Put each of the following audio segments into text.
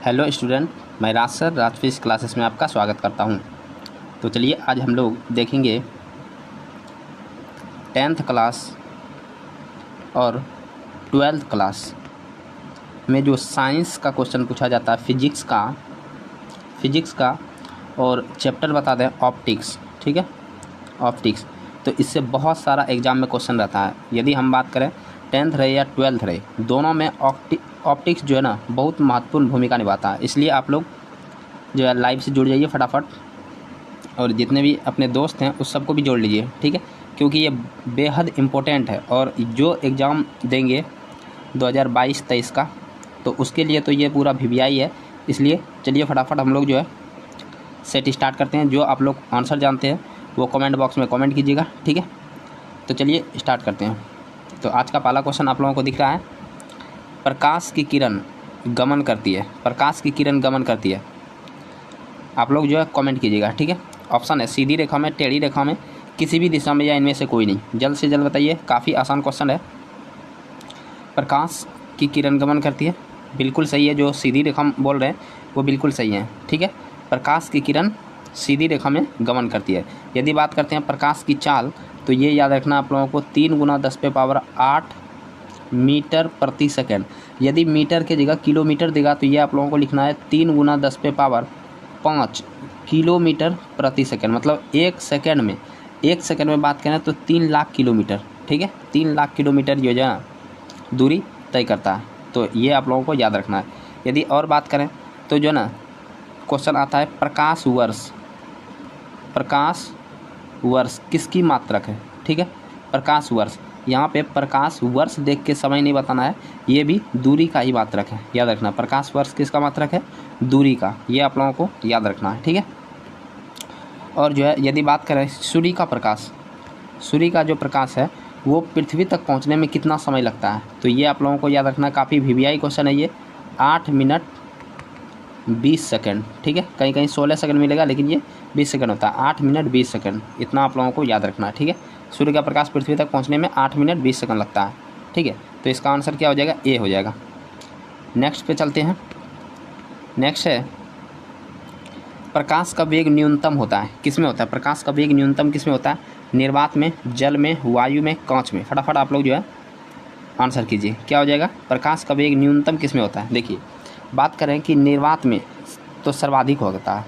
Hello student, मैं राज sir राज physics classes में आपका स्वागत करता हूं। तो चलिए आज हम लोग देखेंगे 10th क्लास और 12th क्लास में जो साइंस का क्वेश्चन पूछा जाता है फिजिक्स का और चैप्टर बता दें ऑप्टिक्स। ठीक है, ऑप्टिक्स। तो इससे बहुत सारा एग्जाम में क्वेश्चन रहता है। यदि हम बात करें 10th रहे या 12th रहे, दोनों में ऑप्टिक्स जो है ना बहुत महत्वपूर्ण भूमिका निभाता है। इसलिए आप लोग जो है लाइव से जुड़ जाइए फटाफट, और जितने भी अपने दोस्त हैं उस सबको भी जोड़ लीजिए। ठीक है, क्योंकि ये बेहद इम्पोर्टेंट है और जो एग्ज़ाम देंगे 2022-23 का, तो उसके लिए तो ये पूरा VVI है। इसलिए चलिए फटाफट हम लोग जो है सेट स्टार्ट करते हैं। जो आप लोग आंसर जानते हैं वो कमेंट बॉक्स में कमेंट कीजिएगा। ठीक है, तो चलिए स्टार्ट करते हैं। तो आज का पहला क्वेश्चन आप लोगों को दिख रहा है, प्रकाश की किरण गमन करती है। प्रकाश की किरण गमन करती है, आप लोग जो है कमेंट कीजिएगा। ठीक है, ऑप्शन है सीधी रेखा में, टेढ़ी रेखा में, किसी भी दिशा में, या इनमें से कोई नहीं। जल्द से जल्द बताइए, काफ़ी आसान क्वेश्चन है। प्रकाश की किरण गमन करती है, बिल्कुल सही है। जो सीधी रेखा में बोल रहे हैं वो बिल्कुल सही है। ठीक है, प्रकाश की किरण सीधी रेखा में गमन करती है। यदि बात करते हैं प्रकाश की चाल, तो ये याद रखना आप लोगों को 3 × 10⁸ मीटर प्रति सेकेंड। यदि मीटर की जगह किलोमीटर देगा तो ये आप लोगों को लिखना है 3 × 10⁵ किलोमीटर प्रति सेकेंड। मतलब एक सेकेंड में बात करें तो 3 लाख किलोमीटर। ठीक है, 3 लाख किलोमीटर जो है दूरी तय करता है। तो ये आप लोगों को याद रखना है। यदि और बात करें तो जो ना क्वेश्चन आता है प्रकाश वर्ष किसकी मात्रक है। ठीक है, प्रकाश वर्ष, यहाँ पे प्रकाश वर्ष देख के समय नहीं बताना है, ये भी दूरी का ही मात्रक है। याद रखना, प्रकाश वर्ष किसका मात्रक है, दूरी का। ये आप लोगों को याद रखना है। ठीक है, और जो है यदि बात करें सूर्य का जो प्रकाश है वो पृथ्वी तक पहुंचने में कितना समय लगता है, तो ये आप लोगों को याद रखना। काफ़ी VVI क्वेश्चन है ये। 8 मिनट 20 सेकंड। ठीक है, कहीं कहीं 16 सेकंड मिलेगा, लेकिन ये 20 सेकंड होता है। 8 मिनट 20 सेकंड, इतना आप लोगों को याद रखना है। ठीक है, सूर्य का प्रकाश पृथ्वी तक पहुंचने में 8 मिनट 20 सेकंड लगता है। ठीक है, तो इसका आंसर क्या हो जाएगा, ए हो जाएगा। नेक्स्ट पे चलते हैं। नेक्स्ट है प्रकाश का वेग न्यूनतम होता है किस में होता है। प्रकाश का वेग न्यूनतम किस में होता है, निर्वात में, जल में, वायु में, कांच में। फटाफट आप लोग जो है आंसर कीजिए, क्या हो जाएगा। प्रकाश का वेग न्यूनतम किस में होता है। देखिए, बात करें कि निर्वात में तो सर्वाधिक होता है।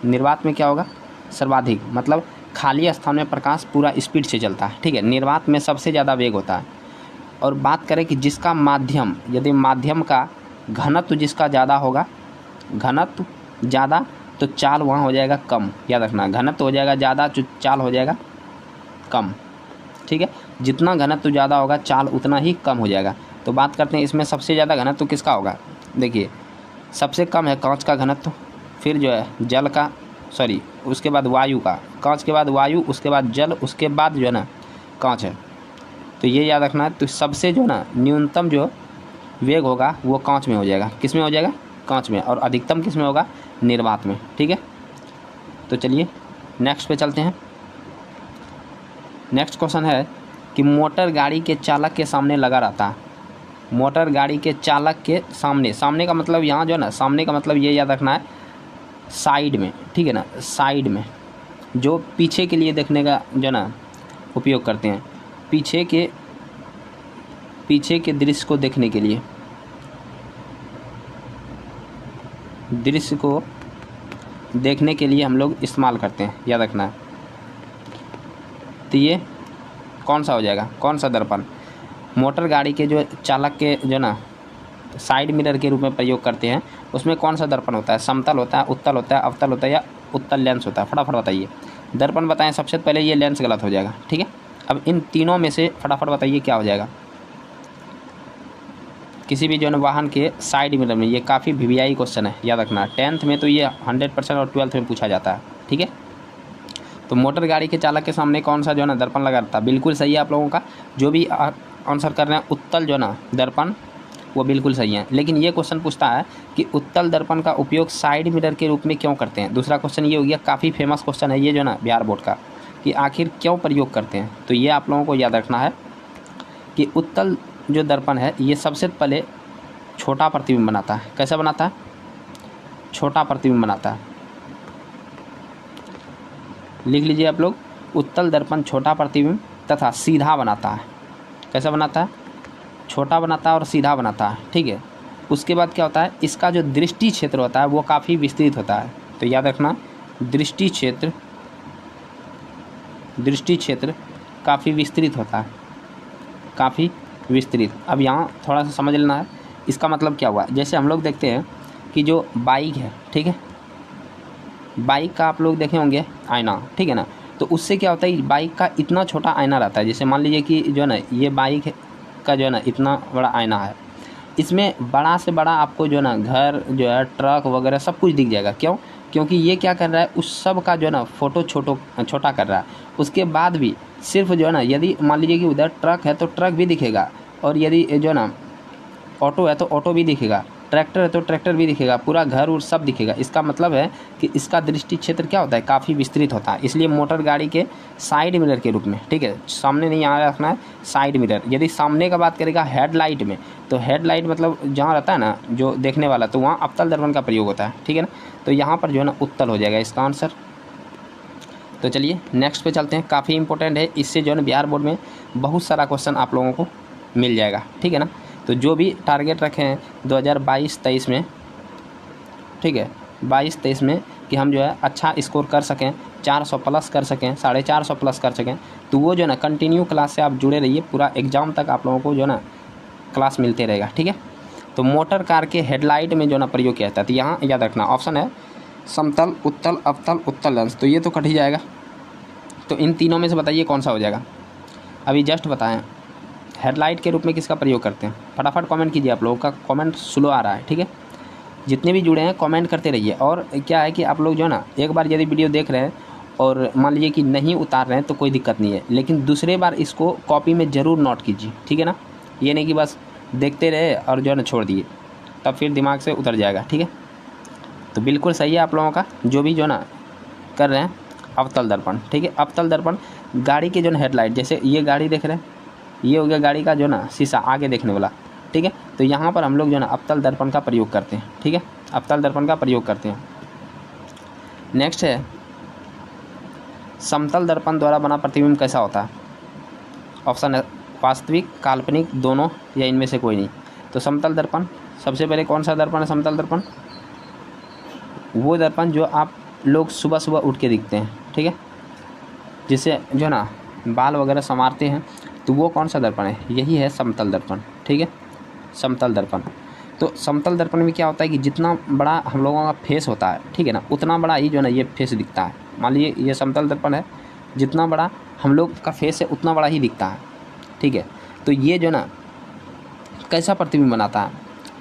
निर्वात में क्या होगा, सर्वाधिक, मतलब खाली स्थान में प्रकाश पूरा स्पीड से चलता है। ठीक है, निर्वात में सबसे ज़्यादा वेग होता है। और बात करें कि जिसका माध्यम, यदि माध्यम का घनत्व जिसका ज़्यादा होगा, घनत्व ज़्यादा तो चाल वहाँ हो जाएगा कम। याद रखना, घनत्व हो जाएगा ज़्यादा तो चाल हो जाएगा कम। ठीक है, जितना घनत्व ज़्यादा होगा चाल उतना ही कम हो जाएगा। तो बात करते हैं इसमें सबसे ज़्यादा घनत्व किसका होगा। देखिए, सबसे कम है कांच का घनत्व, फिर जो है जल का, उसके बाद वायु का। कांच के बाद वायु, उसके बाद जल, उसके बाद जो है ना कांच है। तो ये याद रखना है। तो सबसे जो ना न्यूनतम जो वेग होगा वो कांच में हो जाएगा। किस में हो जाएगा, कांच में। और अधिकतम किस में होगा, निर्वात में। ठीक है, तो चलिए नेक्स्ट पे चलते हैं। नेक्स्ट क्वेश्चन है कि मोटर गाड़ी के चालक के सामने लगा रहता है। मोटर गाड़ी के चालक के सामने का मतलब यहाँ जो है ना, सामने का मतलब ये याद रखना है साइड में। ठीक है ना, साइड में, जो पीछे के लिए देखने का जो ना उपयोग करते हैं, पीछे के दृश्य को देखने के लिए, दृश्य को देखने के लिए हम लोग इस्तेमाल करते हैं। याद रखना है। तो ये कौन सा हो जाएगा, कौन सा दर्पण। मोटर गाड़ी के जो चालक के जो ना साइड मिरर के रूप में प्रयोग करते हैं, उसमें कौन सा दर्पण होता है, समतल होता है, उत्तल होता है, अवतल होता है, या उत्तल लेंस होता है। फटाफट बताइए, दर्पण बताएं सबसे पहले। ये लेंस गलत हो जाएगा। ठीक है, अब इन तीनों में से फटाफट बताइए क्या हो जाएगा। किसी भी जो है वाहन के साइड मिरर में, ये काफ़ी VVI क्वेश्चन है, याद रखना। 10th में तो ये 100% और 12th में पूछा जाता है। ठीक है, तो मोटर गाड़ी के चालक के सामने कौन सा जो है ना दर्पण लगा रहता है, बिल्कुल सही है आप लोगों का। जो भी आंसर कर रहे हैं उत्तल जो ना दर्पण, वो बिल्कुल सही है। लेकिन ये क्वेश्चन पूछता है कि उत्तल दर्पण का उपयोग साइड मिरर के रूप में क्यों करते हैं। दूसरा क्वेश्चन ये हो गया, काफ़ी फेमस क्वेश्चन है ये जो ना बिहार बोर्ड का, कि आखिर क्यों प्रयोग करते हैं। तो ये आप लोगों को याद रखना है कि उत्तल जो दर्पण है ये सबसे पहले छोटा प्रतिबिंब बनाता है। कैसे बनाता है, छोटा प्रतिबिंब बनाता है। लिख लीजिए आप लोग, उत्तल दर्पण छोटा प्रतिबिंब तथा सीधा बनाता है। कैसा बनाता है? छोटा बनाता है और सीधा बनाता है, ठीक है। उसके बाद क्या होता है, इसका जो दृष्टि क्षेत्र होता है वो काफ़ी विस्तृत होता है। तो याद रखना, दृष्टि क्षेत्र काफ़ी विस्तृत होता है, काफ़ी विस्तृत। अब यहाँ थोड़ा सा समझ लेना है इसका मतलब क्या हुआ। जैसे हम लोग देखते हैं कि जो बाइक है, ठीक है, बाइक का आप लोग देखे होंगे आईना, ठीक है ना। तो उससे क्या होता है, बाइक का इतना छोटा आईना रहता है। जैसे मान लीजिए कि जो है ना, ये बाइक का जो है ना इतना बड़ा आईना है, इसमें बड़ा से बड़ा आपको जो है ना घर जो है, ट्रक वगैरह सब कुछ दिख जाएगा। क्यों? क्योंकि ये क्या कर रहा है, उस सब का जो है ना फ़ोटो छोटा कर रहा है। उसके बाद भी सिर्फ जो है ना, यदि मान लीजिए कि उधर ट्रक है तो ट्रक भी दिखेगा, और यदि जो है ना ऑटो है तो ऑटो भी दिखेगा, ट्रैक्टर है तो ट्रैक्टर भी दिखेगा, पूरा घर और सब दिखेगा। इसका मतलब है कि इसका दृष्टि क्षेत्र क्या होता है, काफ़ी विस्तृत होता है। इसलिए मोटर गाड़ी के साइड मिरर के रूप में, ठीक है, सामने नहीं आ रखना है, साइड मिरर। यदि सामने का बात करेगा हेडलाइट में, तो हेडलाइट मतलब जहाँ रहता है ना जो देखने वाला, तो वहाँ अवतल दर्पण का प्रयोग होता है, ठीक है ना। तो यहाँ पर जो है ना उत्तल हो जाएगा इसका आंसर। तो चलिए नेक्स्ट पे चलते हैं, काफ़ी इंपॉर्टेंट है, इससे जो है ना बिहार बोर्ड में बहुत सारा क्वेश्चन आप लोगों को मिल जाएगा, ठीक है ना। तो जो भी टारगेट रखे हैं 2022-23 में, ठीक है, 22-23 में, कि हम जो है अच्छा स्कोर कर सकें, 400 प्लस कर सकें, 450 प्लस कर सकें, तो वो जो है ना कंटिन्यू क्लास से आप जुड़े रहिए, पूरा एग्ज़ाम तक आप लोगों को जो है ना क्लास मिलते रहेगा, ठीक है। तो मोटर कार के हेडलाइट में जो ना प्रयोग किया जाता है, तो यहाँ याद रखना ऑप्शन है समतल, उत्तल, अवतल, उत्तल लेंस। तो ये तो कट ही जाएगा। तो इन तीनों में से बताइए कौन सा हो जाएगा। अभी जस्ट बताएं हेडलाइट के रूप में किसका प्रयोग करते हैं। फटाफट कमेंट कीजिए, आप लोगों का कमेंट स्लो आ रहा है, ठीक है। जितने भी जुड़े हैं कमेंट करते रहिए। और क्या है कि आप लोग जो है ना एक बार यदि वीडियो देख रहे हैं और मान लीजिए कि नहीं उतार रहे हैं तो कोई दिक्कत नहीं है, लेकिन दूसरे बार इसको कॉपी में ज़रूर नोट कीजिए, ठीक है ना। ये नहीं कि बस देखते रहे और जो है ना छोड़ दिए, तब फिर दिमाग से उतर जाएगा, ठीक है। तो बिल्कुल सही है आप लोगों का जो भी जो है ना कर रहे हैं अवतल दर्पण, ठीक है। अवतल दर्पण गाड़ी के जो है हेडलाइट, जैसे ये गाड़ी देख रहे हैं, ये हो गया गाड़ी का जो ना शीशा आगे देखने वाला, ठीक है। तो यहाँ पर हम लोग जो है ना अवतल दर्पण का प्रयोग करते हैं, ठीक है, अवतल दर्पण का प्रयोग करते हैं। नेक्स्ट है समतल दर्पण द्वारा बना प्रतिबिंब कैसा होता है। ऑप्शन है वास्तविक, काल्पनिक, दोनों, या इनमें से कोई नहीं। तो समतल दर्पण, सबसे पहले कौन सा दर्पण है समतल दर्पण? वो दर्पण जो आप लोग सुबह सुबह उठ के दिखते हैं, ठीक है, जिससे जो है ना बाल वगैरह संवारते हैं, तो वो कौन सा दर्पण है? यही है समतल दर्पण, ठीक है, समतल दर्पण। तो समतल दर्पण में क्या होता है कि जितना बड़ा हम लोगों का फेस होता है, ठीक है ना, उतना बड़ा ही जो है ना ये फेस दिखता है। मान लीजिए ये समतल दर्पण है, जितना बड़ा हम लोग का फेस है उतना बड़ा ही दिखता है, ठीक है। तो ये जो है ना कैसा प्रतिबिंब बनाता है,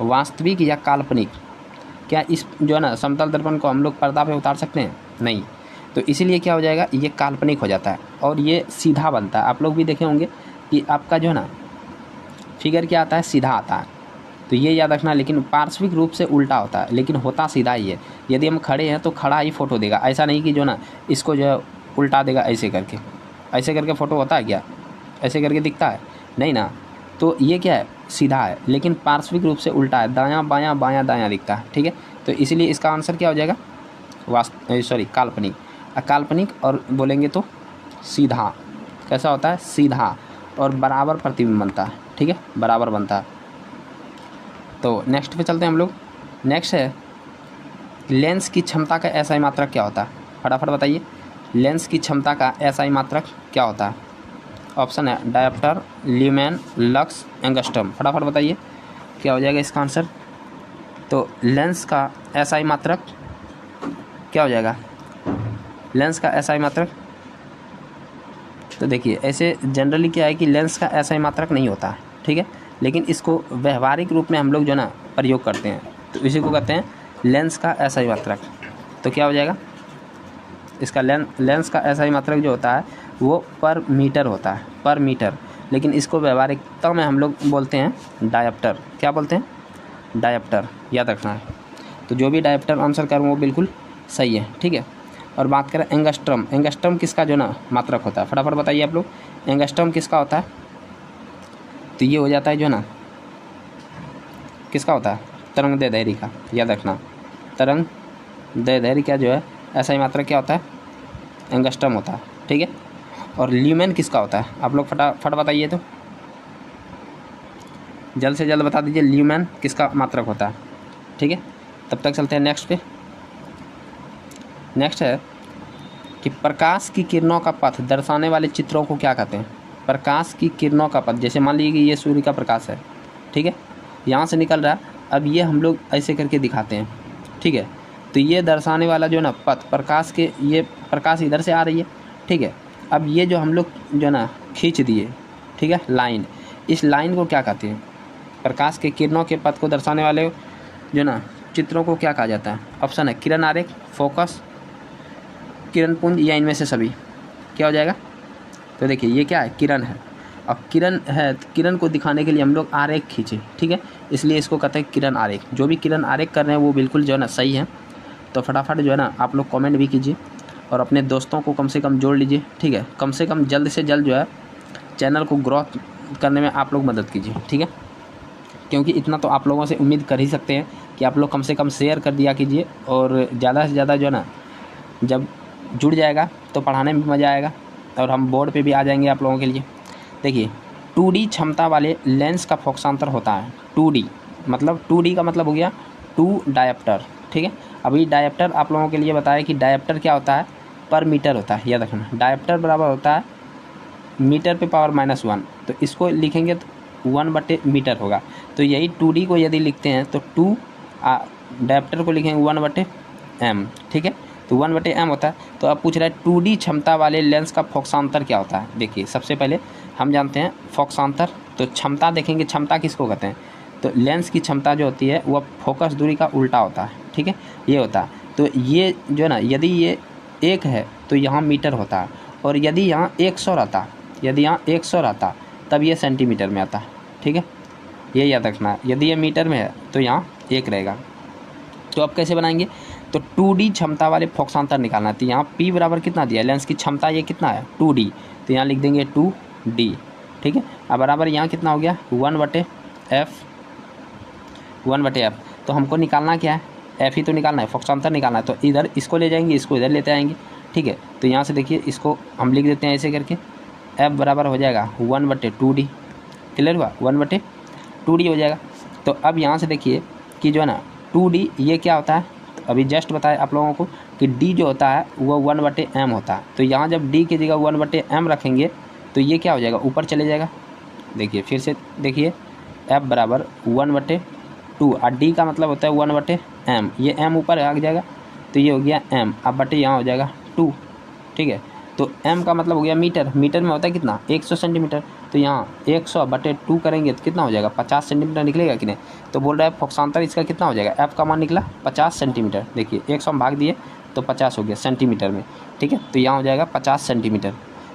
वास्तविक या काल्पनिक? क्या इस जो है ना समतल दर्पण को हम लोग पर्दा पे उतार सकते हैं? नहीं। तो इसीलिए क्या हो जाएगा, ये काल्पनिक हो जाता है और ये सीधा बनता है। आप लोग भी देखे होंगे कि आपका जो है ना फिगर क्या आता है, सीधा आता है। तो ये याद रखना, लेकिन पार्श्विक रूप से उल्टा होता है, लेकिन होता सीधा ही है। यदि हम खड़े हैं तो खड़ा ही फ़ोटो देगा, ऐसा नहीं कि जो ना इसको जो है उल्टा देगा ऐसे करके। ऐसे करके फ़ोटो होता है क्या? ऐसे करके दिखता है? नहीं ना। तो ये क्या है, सीधा है, लेकिन पार्श्विक रूप से उल्टा है, दायां बायां बायां दायां दिखता है, ठीक है। तो इसीलिए इसका आंसर क्या हो जाएगा, काल्पनिक। काल्पनिक और बोलेंगे तो सीधा। कैसा होता है, सीधा और बराबर प्रतिबिंब बनता है, ठीक है, बराबर बनता है। तो नेक्स्ट पे चलते हैं हम लोग। नेक्स्ट है लेंस की क्षमता का एसआई मात्रक क्या होता है। फटाफट बताइए, लेंस की क्षमता का एसआई मात्रक क्या होता है। ऑप्शन है डायप्टर, ल्यूमेन, लक्स, एंगस्ट्रम। फटाफट बताइए क्या हो जाएगा इसका आंसर। तो लेंस का एसआई मात्रक क्या हो जाएगा, लेंस का एसआई मात्रक। तो देखिए ऐसे जनरली क्या है कि लेंस का एसआई मात्रक नहीं होता है, ठीक है, लेकिन इसको व्यवहारिक रूप में हम लोग जो ना प्रयोग करते हैं, तो इसी को कहते हैं लेंस का एसआई मात्रक। तो क्या हो जाएगा इसका, लेंस का एसआई मात्रक जो होता है वो पर मीटर होता है, पर मीटर, लेकिन इसको व्यवहारिकता में हम लोग बोलते हैं डायप्टर। क्या बोलते हैं, डायप्टर, याद रखना है। तो जो भी डायप्टर आंसर करूँ वो बिल्कुल सही है, ठीक है। और बात करें एंगस्ट्रम, एंगस्ट्रम किसका जो ना मात्रक होता है, फटाफट बताइए आप लोग, एंगस्ट्रम किसका होता है। तो ये हो जाता है जो ना किसका होता है, तरंग दैर्ध्य का, याद रखना, तरंग धैर्य क्या जो है ऐसा ही मात्रक क्या होता है, एंगस्ट्रम होता है, ठीक है। और ल्यूमेन किसका होता है, आप लोग फटाफट बताइए तो, जल्द से जल्द बता दीजिए ल्यूमेन किसका मात्रक होता है, ठीक है। तब तक चलते हैं नेक्स्ट पे। नेक्स्ट है कि प्रकाश की किरणों का पथ दर्शाने वाले चित्रों को क्या कहते हैं। प्रकाश की किरणों का पथ, जैसे मान लीजिए कि ये सूर्य का प्रकाश है, ठीक है, यहाँ से निकल रहा है, अब ये हम लोग ऐसे करके दिखाते हैं, ठीक है। तो ये दर्शाने वाला जो ना पथ, प्रकाश के, ये प्रकाश इधर से आ रही है, ठीक है। अब ये जो हम लोग जो ना खींच दिए, ठीक है, लाइन, इस लाइन को क्या कहते हैं, प्रकाश के किरणों के पथ को दर्शाने वाले जो ना चित्रों को क्या कहा जाता है। ऑप्शन है किरण आरेख, फोकस, किरण पुंज, या इनमें से सभी। क्या हो जाएगा, तो देखिए ये क्या है, किरण है, और किरण है, किरण को दिखाने के लिए हम लोग आरेख खींचे, ठीक है, इसलिए इसको कहते हैं किरण आरेख। जो भी किरण आरेख कर रहे हैं वो बिल्कुल जो है ना सही है। तो फटाफट जो है ना आप लोग कमेंट भी कीजिए और अपने दोस्तों को कम से कम जोड़ लीजिए, ठीक है। कम से कम जल्द से जल्द जो है चैनल को ग्रोथ करने में आप लोग मदद कीजिए, ठीक है। क्योंकि इतना तो आप लोगों से उम्मीद कर ही सकते हैं कि आप लोग कम से कम शेयर कर दिया कीजिए, और ज़्यादा से ज़्यादा जो है ना जब जुड़ जाएगा तो पढ़ाने में मज़ा आएगा, और हम बोर्ड पे भी आ जाएंगे आप लोगों के लिए। देखिए 2D क्षमता वाले लेंस का फोकसांतर होता है 2D, मतलब 2D का मतलब हो गया 2 डायप्टर, ठीक है। अभी डायप्टर आप लोगों के लिए बताया कि डायप्टर क्या होता है, पर मीटर होता है, याद रखना। डायप्टर बराबर होता है मीटर पे पावर -1, तो इसको लिखेंगे तो 1/मीटर होगा। तो यही 2D को यदि लिखते हैं तो डायप्टर को लिखेंगे 1/m, ठीक है, तो 1/m होता है। तो अब पूछ रहा है 2D क्षमता वाले लेंस का फोकसांतर क्या होता है। देखिए सबसे पहले हम जानते हैं फोकसांतर, तो क्षमता देखेंगे, क्षमता किसको कहते हैं, तो लेंस की क्षमता जो होती है वह फोकस दूरी का उल्टा होता है, ठीक है, ये होता है। तो ये जो है ना, यदि ये 1 है तो यहाँ मीटर होता है, और यदि यहाँ 100 रहता, यदि यहाँ 100 रहता तब ये सेंटीमीटर में आता, ठीक है, ये याद रखना है। यदि ये मीटर में है तो यहाँ 1 रहेगा। तो अब कैसे बनाएंगे, तो 2D क्षमता वाले फोकसांतर निकालना है। तो यहाँ P बराबर कितना दिया, लेंस की क्षमता ये कितना है 2D, तो यहाँ लिख देंगे 2D, ठीक है। अब बराबर यहाँ कितना हो गया 1/f, 1/f। तो हमको निकालना क्या है, f ही तो निकालना है, फोकसांतर निकालना है। तो इधर इसको ले जाएंगे, इसको इधर लेते आएंगे, ठीक है। तो यहाँ से देखिए इसको हम लिख देते हैं ऐसे करके, f बराबर हो जाएगा 1/2D, क्लियर हुआ, 1/2D हो जाएगा। तो अब यहाँ से देखिए कि जो है ना 2D ये क्या होता है, तो अभी जस्ट बताया आप लोगों को कि D जो होता है वो 1/m होता है। तो यहाँ जब D की जगह 1/m रखेंगे तो ये क्या हो जाएगा, ऊपर चले जाएगा। देखिए फिर से देखिए, f बराबर 1/2, और D का मतलब होता है 1/m, ये m ऊपर आ जाएगा, तो ये हो गया m, अब बटे यहाँ हो जाएगा 2, ठीक है। तो m का मतलब हो गया मीटर, मीटर में होता है कितना 100 सेंटीमीटर, तो यहाँ 100/2 करेंगे तो कितना हो जाएगा 50 सेंटीमीटर निकलेगा कि नहीं। तो बोल रहा है फोकसांतर इसका कितना हो जाएगा, f का मान निकला 50 सेंटीमीटर। देखिए 100 में भाग दिए तो 50 हो गया सेंटीमीटर में, ठीक है। तो यहाँ हो जाएगा 50 सेंटीमीटर।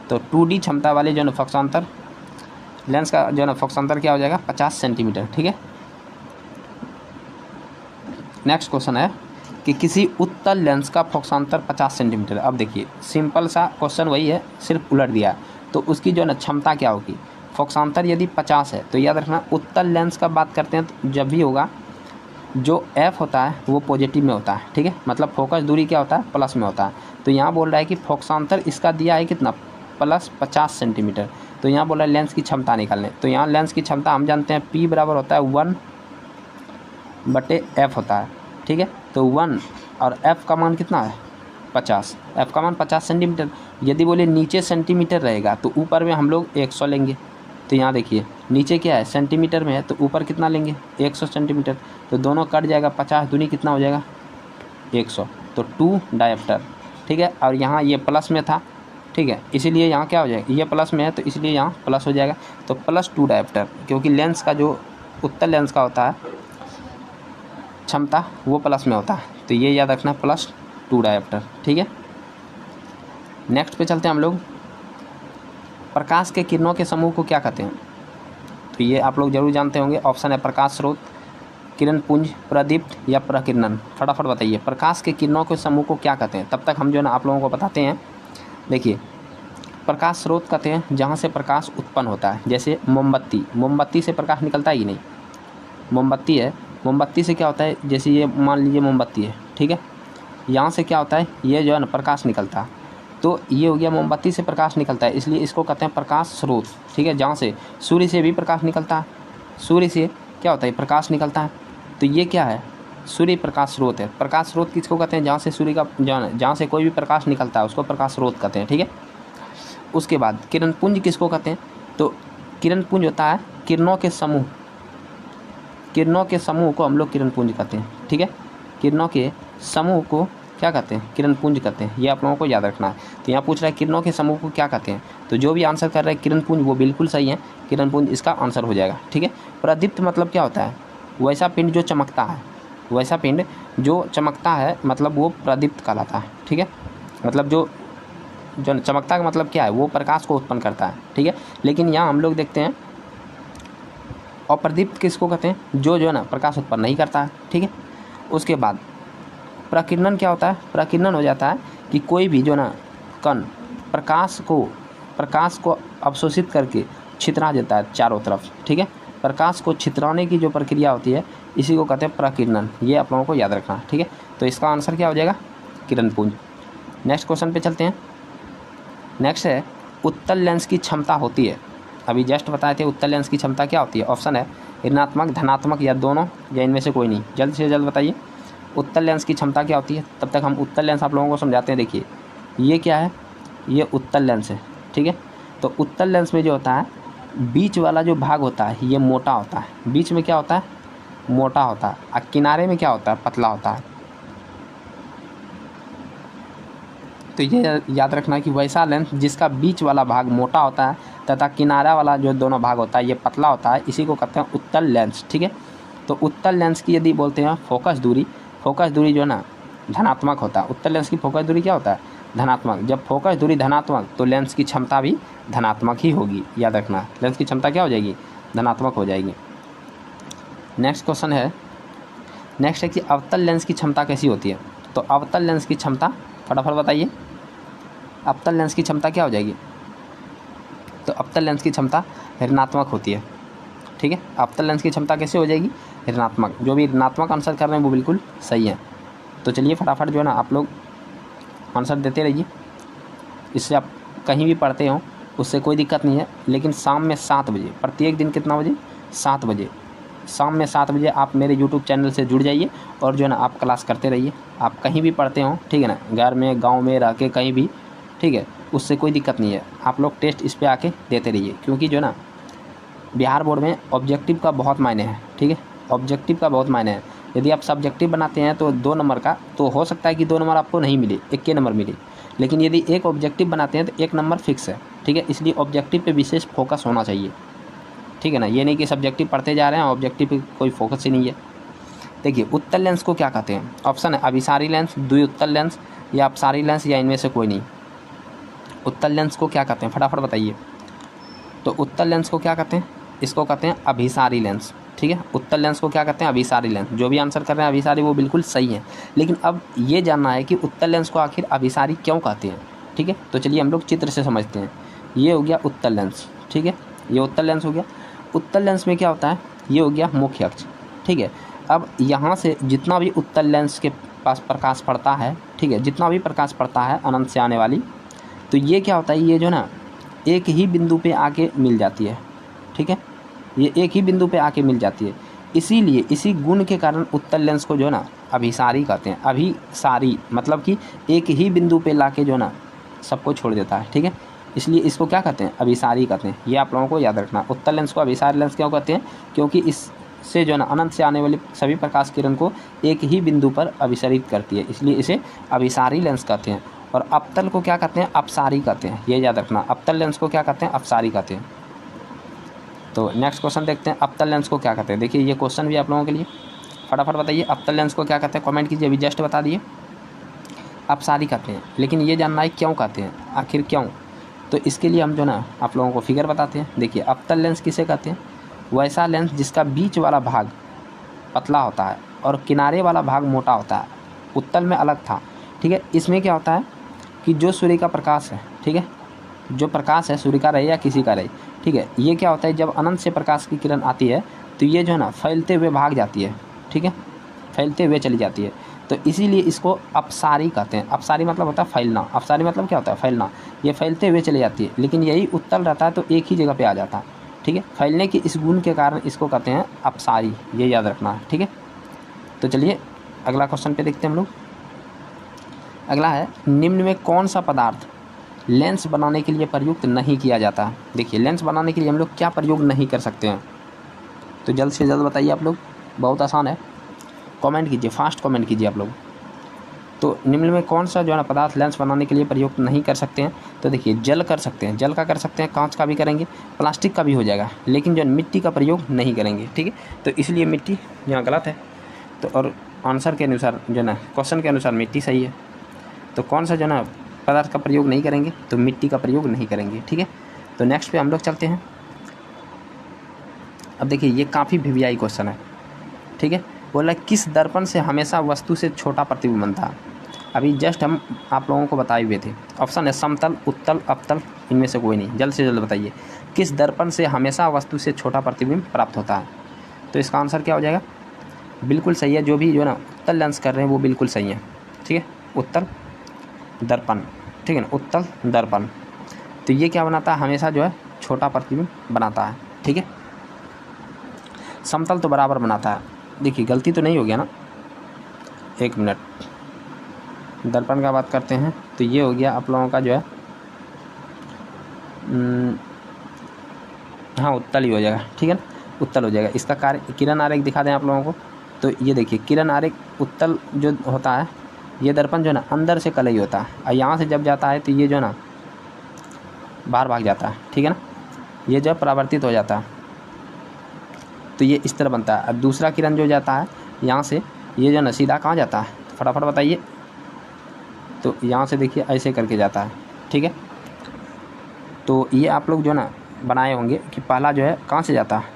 तो 2D क्षमता वाले जो है ना फोकसांतर लेंस का जो है ना फोकसांतर क्या हो जाएगा 50 सेंटीमीटर, ठीक है। नेक्स्ट क्वेश्चन है कि किसी उत्तल लेंस का फोकसांतर 50 सेंटीमीटर। अब देखिए सिंपल सा क्वेश्चन वही है, सिर्फ उलट दिया। तो उसकी जो है ना क्षमता क्या होगी, फोकसांतर यदि 50 है तो याद रखना उत्तल लेंस का बात करते हैं तो जब भी होगा जो f होता है वो पॉजिटिव में होता है, ठीक है, मतलब फोकस दूरी क्या होता है प्लस में होता है। तो यहाँ बोल रहा है कि फोकसांतर इसका दिया है कितना +50 सेंटीमीटर। तो यहाँ बोल रहा है लेंस की क्षमता निकालने। तो यहाँ लेंस की क्षमता हम जानते हैं P बराबर होता है 1/f होता है, ठीक है। तो 1 और f का मान कितना है 50, f का मान 50 सेंटीमीटर। यदि बोले नीचे सेंटीमीटर रहेगा तो ऊपर में हम लोग 100 लेंगे। तो यहाँ देखिए नीचे क्या है सेंटीमीटर में है, तो ऊपर कितना लेंगे 100 सेंटीमीटर। तो दोनों कट जाएगा, 50 दूनी कितना हो जाएगा 100, तो 2 डायप्टर, ठीक है। और यहाँ ये प्लस में था, ठीक है, इसीलिए यहाँ क्या हो जाएगा, ये प्लस में है तो इसलिए यहाँ प्लस हो जाएगा, तो +2 डायप्टर, क्योंकि लेंस का जो उत्तल लेंस का होता है क्षमता वो प्लस में होता है। तो ये याद रखना +2 डायप्टर, ठीक है। नेक्स्ट पे चलते हैं हम लोग, प्रकाश के किरणों के समूह को क्या कहते हैं। तो ये आप लोग जरूर जानते होंगे, ऑप्शन है प्रकाश स्रोत, किरण पुंज, प्रदीप्त या प्रकिरणन। फटाफट बताइए प्रकाश के किरणों के समूह को क्या कहते हैं। तब तक हम जो है ना आप लोगों को बताते हैं। देखिए प्रकाश स्रोत कहते हैं जहाँ से प्रकाश उत्पन्न होता है, जैसे मोमबत्ती, मोमबत्ती से प्रकाश निकलता है कि नहीं, मोमबत्ती है, मोमबत्ती से क्या होता है, जैसे ये मान लीजिए मोमबत्ती है, ठीक है, यहाँ से क्या होता है, ये जो है ना प्रकाश निकलता है। तो ये हो गया मोमबत्ती से प्रकाश निकलता है, इसलिए इसको कहते हैं प्रकाश स्रोत, ठीक है। जहाँ से सूर्य से भी प्रकाश निकलता है, सूर्य से क्या होता है, प्रकाश निकलता है। तो ये क्या है, सूर्य प्रकाश स्रोत है। प्रकाश स्रोत किसको कहते हैं, जहाँ से सूर्य का जहाँ से कोई भी प्रकाश निकलता है उसको प्रकाश स्रोत कहते हैं, ठीक है। उसके बाद किरण पुंज किसको कहते हैं, तो किरण पुंज होता है किरणों के समूह, किरणों के समूह को हम लोग किरण पुंज कहते हैं, ठीक है। किरणों के समूह को क्या कहते हैं, किरण पुंज कहते हैं। ये आप लोगों को याद रखना है। तो यहाँ पूछ रहा है किरणों के समूह को क्या कहते हैं, तो जो भी आंसर कर रहा है किरण पुंज वो बिल्कुल सही है, किरण पुंज इसका आंसर हो जाएगा, ठीक है। प्रदीप्त मतलब क्या होता है, वैसा पिंड जो चमकता है, वैसा पिंड जो चमकता है मतलब वो प्रदीप्त कहलाता है, ठीक है। मतलब जो चमकता का मतलब क्या है, वो प्रकाश को उत्पन्न करता है, ठीक है। लेकिन यहाँ हम लोग देखते हैं अप्रदीप्त किसको कहते हैं, जो है ना प्रकाश उत्पन्न नहीं करता है, ठीक है। उसके बाद प्रकीर्णन क्या होता है, प्रकीर्णन हो जाता है कि कोई भी जो ना कण प्रकाश को अवशोषित करके छितरा देता है चारों तरफ, ठीक है। प्रकाश को छितराने की जो प्रक्रिया होती है इसी को कहते हैं प्रकीर्णन। ये आप लोगों को याद रखना है, ठीक है। तो इसका आंसर क्या हो जाएगा, किरण पुंज। नेक्स्ट क्वेश्चन पे चलते हैं। नेक्स्ट है उत्तल लेंस की क्षमता होती है, अभी जस्ट बताए थे उत्तल लेंस की क्षमता क्या होती है। ऑप्शन है ऋणात्मक, धनात्मक या दोनों या इनमें से कोई नहीं। जल्द से जल्द बताइए उत्तल लेंस की क्षमता क्या होती है। तब तक हम उत्तल लेंस आप लोगों को समझाते हैं। देखिए ये क्या है, ये उत्तल लेंस है, ठीक है। तो उत्तल लेंस में जो होता है बीच वाला जो भाग होता है ये मोटा होता है, बीच में क्या होता है, मोटा होता है, और किनारे में क्या होता है, पतला होता है। तो ये याद रखना कि वैसा लेंस जिसका बीच वाला भाग मोटा होता है तथा किनारा वाला जो दोनों भाग होता है ये पतला होता है, इसी को कहते हैं उत्तल लेंस, ठीक है। तो उत्तल लेंस की यदि बोलते हैं फोकस दूरी जो है ना धनात्मक होता है। उत्तल लेंस की फोकस दूरी क्या होता है, धनात्मक। जब फोकस दूरी धनात्मक तो लेंस की क्षमता भी धनात्मक ही होगी, याद रखना। लेंस की क्षमता क्या हो जाएगी, धनात्मक हो जाएगी। नेक्स्ट क्वेश्चन है, नेक्स्ट है कि अवतल लेंस की क्षमता कैसी होती है। तो अवतल लेंस की क्षमता फटाफट बताइए, अवतल लेंस की क्षमता क्या हो जाएगी। तो अवतल लेंस की क्षमता ऋणात्मक होती है, ठीक है। अवतल लेंस की क्षमता कैसे हो जाएगी, ऋणात्मक। जो भी ऋणात्मक आंसर कर रहे हैं वो बिल्कुल सही है। तो चलिए फटाफट जो है ना आप लोग आंसर देते रहिए, इससे आप कहीं भी पढ़ते हो उससे कोई दिक्कत नहीं है। लेकिन शाम में 7 बजे, प्रत्येक दिन कितना बजे, 7 बजे, शाम में 7 बजे आप मेरे यूट्यूब चैनल से जुड़ जाइए और जो है ना आप क्लास करते रहिए। आप कहीं भी पढ़ते हो, ठीक है ना, घर में, गाँव में रह के कहीं भी, ठीक है, उससे कोई दिक्कत नहीं है। आप लोग टेस्ट इस पर आके देते रहिए, क्योंकि जो है ना बिहार बोर्ड में ऑब्जेक्टिव का बहुत मायने है, ठीक है। ऑब्जेक्टिव का बहुत मायने है। यदि आप सब्जेक्टिव बनाते हैं तो 2 नंबर का, तो हो सकता है कि 2 नंबर आपको नहीं मिले, 1 नंबर मिले। लेकिन यदि एक ऑब्जेक्टिव बनाते हैं तो 1 नंबर फिक्स है, ठीक है। इसलिए ऑब्जेक्टिव पे विशेष फोकस होना चाहिए, ठीक है ना। ये नहीं कि सब्जेक्टिव पढ़ते जा रहे हैं ऑब्जेक्टिव पे कोई फोकस ही नहीं है। देखिए उत्तल लेंस को क्या कहते हैं। ऑप्शन है अभिसारी लेंस, द्विउत्तल लेंस या अपसारी लेंस या इनमें से कोई नहीं। उत्तल लेंस को क्या कहते हैं, फटाफट बताइए। तो उत्तल लेंस को क्या कहते हैं, इसको कहते हैं अभिसारी लेंस, ठीक है। उत्तल लेंस को क्या कहते हैं, अभिसारी लेंस। जो भी आंसर कर रहे हैं अभिसारी वो बिल्कुल सही है। लेकिन अब ये जानना है कि उत्तल लेंस को आखिर अभिसारी क्यों कहते हैं, ठीक है। तो चलिए हम लोग चित्र से समझते हैं। ये हो गया उत्तल लेंस, ठीक है, ये उत्तल लेंस हो गया। उत्तल लेंस में क्या होता है, ये हो गया मुख्य अक्ष, ठीक है। अब यहाँ से जितना भी उत्तल लेंस के पास प्रकाश पड़ता है, ठीक है, जितना भी प्रकाश पड़ता है अनंत से आने वाली, तो ये क्या होता है, ये जो ना एक ही बिंदु पे आके मिल जाती है, ठीक है। ये एक ही बिंदु पे आके मिल जाती है। इसीलिए इसी गुण के कारण उत्तल लेंस को जो ना अभिसारी कहते हैं। अभिसारी मतलब कि एक ही बिंदु पे लाके जो ना सबको छोड़ देता है, ठीक है। इसलिए इसको क्या कहते हैं, अभिसारी कहते हैं। ये आप लोगों को याद रखना। उत्तल लेंस को अभिसारी लेंस क्यों कहते हैं, क्योंकि इससे जो ना अनंत से आने वाली सभी प्रकाश किरण को एक ही बिंदु पर अभिसारित करती है, इसलिए इसे अभिसारी लेंस कहते हैं। और अवतल को क्या कहते हैं, अपसारी कहते हैं। ये याद रखना, अवतल लेंस को क्या कहते हैं, अपसारी कहते हैं। तो नेक्स्ट क्वेश्चन देखते हैं, अवतल लेंस को क्या कहते हैं। देखिए ये क्वेश्चन भी आप लोगों के लिए, फटाफट बताइए अवतल लेंस को क्या कहते हैं, कमेंट कीजिए, अभी जस्ट बता दिए। अपसारी कहते हैं, लेकिन ये जानना है क्यों कहते हैं, आखिर क्यों। तो इसके लिए हम जो ना आप लोगों को फिगर बताते हैं। देखिए अवतल लेंस किसे कहते हैं, वैसा लेंस जिसका बीच वाला भाग पतला होता है और किनारे वाला भाग मोटा होता है। उत्तल में अलग था, ठीक है। इसमें क्या होता है कि जो सूर्य का प्रकाश है, ठीक है, जो प्रकाश है सूर्य का रहे या किसी का रहे, ठीक है, ये क्या होता है जब अनंत से प्रकाश की किरण आती है तो ये जो है ना फैलते हुए भाग जाती है, ठीक है, फैलते हुए चली जाती है। तो इसीलिए इसको अपसारी कहते हैं। अपसारी मतलब होता है फैलना। अपसारी मतलब क्या होता है? फैलना। ये फैलते हुए चली जाती है, लेकिन यही उत्तल रहता है तो एक ही जगह पे आ जाता है, ठीक है। फैलने के इस गुण के कारण इसको कहते हैं अपसारी, ये याद रखना है, ठीक है। तो चलिए अगला क्वेश्चन पे देखते हैं हम लोग। अगला है, निम्न में कौन सा पदार्थ लेंस बनाने के लिए प्रयुक्त नहीं किया जाता? देखिए, लेंस बनाने के लिए हम लोग क्या प्रयोग नहीं कर सकते हैं? तो जल्द से जल्द बताइए आप लोग, बहुत आसान है, कमेंट कीजिए, फास्ट कमेंट कीजिए आप लोग। तो निम्न में कौन सा जो है ना पदार्थ लेंस बनाने के लिए प्रयोग नहीं कर सकते हैं? तो देखिए, जल कर सकते हैं, जल का कर सकते हैं, कांच का भी करेंगे, प्लास्टिक का भी हो जाएगा, लेकिन जो मिट्टी का प्रयोग नहीं करेंगे, ठीक है। तो इसलिए मिट्टी यहाँ गलत है। तो और आंसर के अनुसार जो है ना, क्वेश्चन के अनुसार मिट्टी सही है। तो कौन सा जो है ना पदार्थ का प्रयोग नहीं करेंगे? तो मिट्टी का प्रयोग नहीं करेंगे, ठीक है। तो नेक्स्ट पे हम लोग चलते हैं। अब देखिए, ये काफ़ी वीवीआई क्वेश्चन है, ठीक है। बोला किस दर्पण से हमेशा वस्तु से छोटा प्रतिबिंब बनता है? अभी जस्ट हम आप लोगों को बताए हुए थे। ऑप्शन है समतल, उत्तल, अवतल, इनमें से कोई नहीं। जल्द से जल्द बताइए, किस दर्पण से हमेशा वस्तु से छोटा प्रतिबिंब प्राप्त होता है? तो इसका आंसर क्या हो जाएगा? बिल्कुल सही है, जो भी जो है ना उत्तल लेंस कर रहे हैं वो बिल्कुल सही है, ठीक है। उत्तल दर्पण, ठीक है ना, उत्तल दर्पण। तो ये क्या बनाता है? हमेशा जो है छोटा प्रतिबिंब बनाता है, ठीक है। समतल तो बराबर बनाता है। देखिए, गलती तो नहीं हो गया ना? एक मिनट, दर्पण का बात करते हैं तो ये हो गया आप लोगों का जो है हाँ, उत्तल ही हो जाएगा, ठीक है ना, उत्तल हो जाएगा। इसका कार्य किरण आरेख दिखा दें आप लोगों को। तो ये देखिए, किरण आरेख उत्तल जो होता है, ये दर्पण जो है ना अंदर से कलई होता है, और यहाँ से जब जाता है तो ये जो है ना बाहर भाग जाता है, ठीक है ना, ये जो परावर्तित हो जाता है, तो ये इस तरह बनता है। और दूसरा किरण जो जाता है यहाँ से, ये जो है ना सीधा कहाँ जाता है? फटाफट बताइए। तो यहाँ से देखिए ऐसे करके जाता है, ठीक है। तो ये आप लोग जो है ना बनाए होंगे कि पहला जो है कहाँ से जाता है?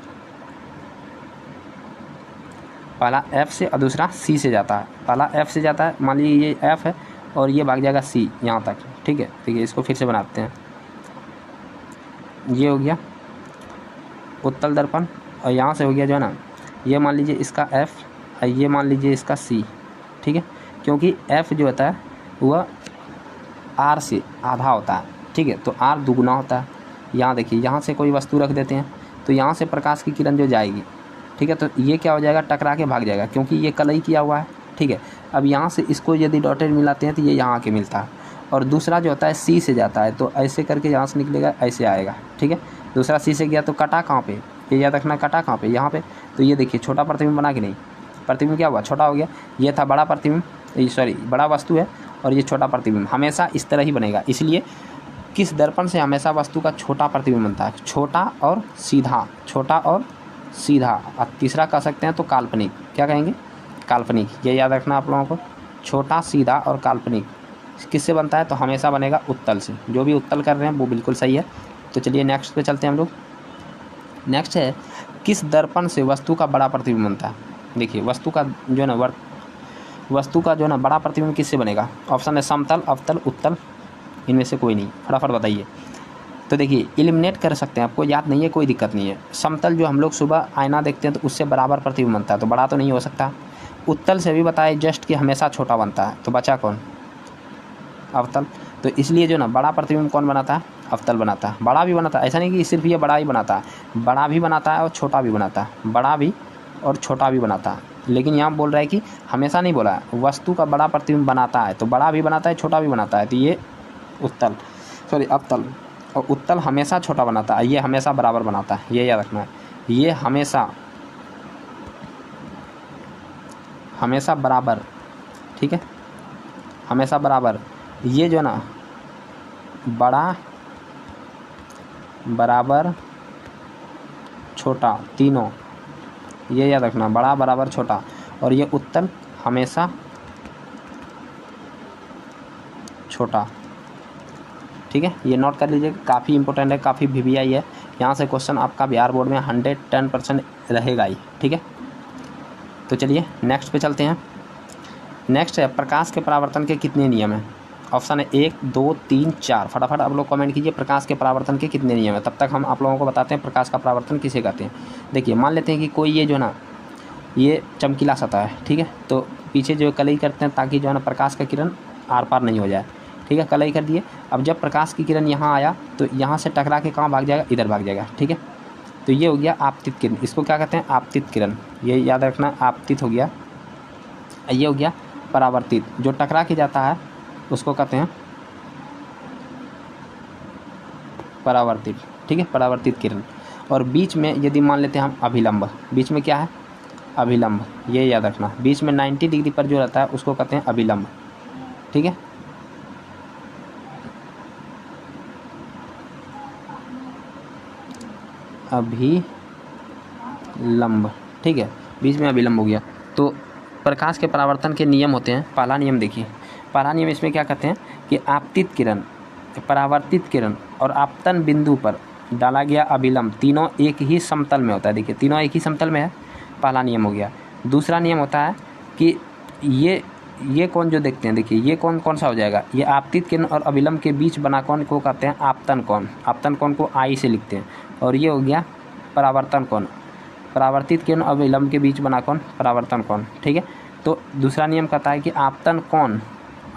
पहला F से और दूसरा C से जाता है। पहला F से जाता है, मान लीजिए ये F है और ये भाग जाएगा C यहाँ तक, ठीक है। देखिए, इसको फिर से बनाते हैं। ये हो गया उत्तल दर्पण, और यहाँ से हो गया जो है ना, ये मान लीजिए इसका F और ये मान लीजिए इसका C, ठीक है। क्योंकि F जो होता है वह R से आधा होता है, ठीक है, तो R दुगुना होता है। यहाँ देखिए, यहाँ से कोई वस्तु रख देते हैं तो यहाँ से प्रकाश की किरण जो जाएगी, ठीक है, तो ये क्या हो जाएगा? टकरा के भाग जाएगा, क्योंकि ये कलई किया हुआ है, ठीक है। अब यहाँ से इसको यदि डॉटेड मिलाते हैं तो ये यहाँ आके मिलता है। और दूसरा जो होता है C से जाता है, तो ऐसे करके यहाँ से निकलेगा, ऐसे आएगा, ठीक है। दूसरा C से गया तो कटा कहाँ पे? ये याद रखना, कटा कहाँ पे? यहाँ पे। तो ये देखिए, छोटा प्रतिबिंब बना कि नहीं? प्रतिबिंब क्या हुआ? छोटा हो गया। ये था बड़ा प्रतिबिंब, सॉरी बड़ा वस्तु है, और ये छोटा प्रतिबिंब हमेशा इस तरह ही बनेगा। इसलिए किस दर्पण से हमेशा वस्तु का छोटा प्रतिबिंब बनता है? छोटा और सीधा, छोटा और सीधा। और तीसरा कह सकते हैं तो काल्पनिक। क्या कहेंगे? काल्पनिक। ये याद रखना आप लोगों को, छोटा, सीधा और काल्पनिक किससे बनता है? तो हमेशा बनेगा उत्तल से। जो भी उत्तल कर रहे हैं वो बिल्कुल सही है। तो चलिए नेक्स्ट पे चलते हैं हम लोग। नेक्स्ट है, किस दर्पण से वस्तु का बड़ा प्रतिबिंब बनता है? देखिए, वस्तु का जो है ना वस्तु का जो है ना बड़ा प्रतिबिंब किससे बनेगा? ऑप्शन है समतल, अवतल, उत्तल, इनमें से कोई नहीं। फटाफट बताइए। तो देखिए, एलिमिनेट कर सकते हैं, आपको याद नहीं है कोई दिक्कत नहीं है। समतल जो हम लोग सुबह आईना देखते हैं तो उससे बराबर प्रतिबिंब बनता है, तो बड़ा तो नहीं हो सकता। उत्तल से भी बताए जस्ट कि हमेशा छोटा बनता है, तो बचा कौन? अवतल। तो इसलिए जो ना बड़ा प्रतिबिंब कौन बनाता है? अवतल बनाता है। बड़ा भी बनाता है, ऐसा नहीं कि सिर्फ ये बड़ा ही बनाता है, बड़ा भी बनाता है और छोटा भी बनाता है, बड़ा भी और छोटा भी बनाता है। लेकिन यहाँ बोल रहा है कि हमेशा नहीं बोला है, वस्तु का बड़ा प्रतिबिंब बनाता है, तो बड़ा भी बनाता है, छोटा भी बनाता है, तो ये उत्तल, सॉरी अवतल। और उत्तल हमेशा छोटा बनाता है, ये हमेशा बराबर बनाता है, ये याद रखना है। ये हमेशा बराबर, ठीक है, हमेशा बराबर। ये जो ना बड़ा, बराबर, छोटा, तीनों ये याद रखना, बड़ा, बराबर, छोटा। और ये उत्तल हमेशा छोटा, ठीक है। ये नोट कर लीजिए, काफ़ी इंपॉर्टेंट है, काफ़ी वीवीआई है। यहाँ से क्वेश्चन आपका बिहार बोर्ड में 110% रहेगा ही, ठीक है। तो चलिए नेक्स्ट पे चलते हैं। नेक्स्ट है, प्रकाश के परावर्तन के कितने नियम हैं? ऑप्शन है 1, 2, 3, 4। फटाफट आप लोग कमेंट कीजिए, प्रकाश के परावर्तन के कितने नियम हैं। तब तक हम आप लोगों को बताते हैं प्रकाश का परावर्तन किसे कहते हैं। देखिए, मान लेते हैं कि कोई ये जो ना ये चमकीला सतह है, ठीक है, तो पीछे जो है कलई करते हैं ताकि जो है ना प्रकाश का किरण आर पार नहीं हो जाए, ठीक है। कलई कर दिए। अब जब प्रकाश की किरण यहाँ आया तो यहाँ से टकरा के कहाँ भाग जाएगा, इधर भाग जाएगा, ठीक है। तो ये हो गया आपतित किरण, इसको क्या कहते हैं, आपतित किरण, ये याद रखना, आपतित हो गया। ये हो गया परावर्तित, जो टकरा के जाता है उसको कहते हैं परावर्तित, ठीक है, परावर्तित किरण। और बीच में यदि मान लेते हैं हम अभिलंब, बीच में क्या है, अभिलंब, ये याद रखना, बीच में 90 डिग्री पर जो रहता है उसको कहते हैं अभिलंब, ठीक है। अभिलंब, ठीक है, बीच में अभिलंब हो गया। तो प्रकाश के परावर्तन के नियम होते हैं। पहला नियम देखिए, पहला नियम इसमें क्या कहते हैं कि आपतित किरण, परावर्तित किरण और आपतन बिंदु पर डाला गया अभिलंब तीनों एक ही समतल में होता है। देखिए तीनों एक ही समतल में है, पहला नियम हो गया। दूसरा नियम होता है कि ये कौन जो देखते हैं, देखिए ये कौन सा हो जाएगा, ये आपतित किरण और अभिलंब के बीच बना कौन को कहते हैं आपतन कोण। आपतन कोण को आई से लिखते हैं। और ये हो गया परावर्तन कोण, परावर्तित किरण और अभिलंब के बीच बना कौन, परावर्तन कोण, ठीक है। तो दूसरा नियम कहता है कि आपतन कोण